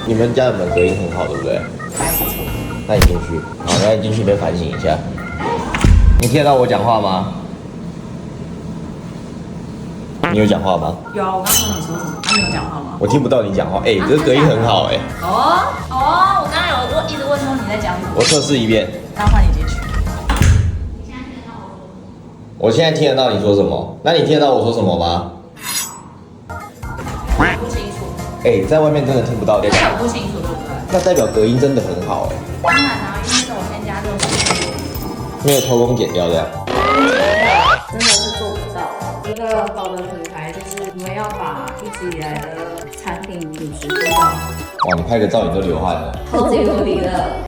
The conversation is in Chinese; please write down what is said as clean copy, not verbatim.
你们家的门隔音很好，对不对？还不错。那你进去，好，那你进去边反省一下。你听得到我讲话吗？你有讲话吗？有啊，我刚刚说你说什么？你有讲话吗？我听不到你讲话。哎、这隔音很好哎、我刚刚有一直问说你在讲什么。我测试一遍。那换你进去。我现在听得到你说什么？那你听得到我说什么吗？不清楚。哎、在外面真的听不到。有不清楚，对不对？那代表隔音真的很好哎、当然啊，因为那个我先加60度。没有偷工减料这样。真的是做不到。一个好的品牌就是我们要把一直以来的产品品质做到。哇，你拍个照你都流汗了。超级无敌的。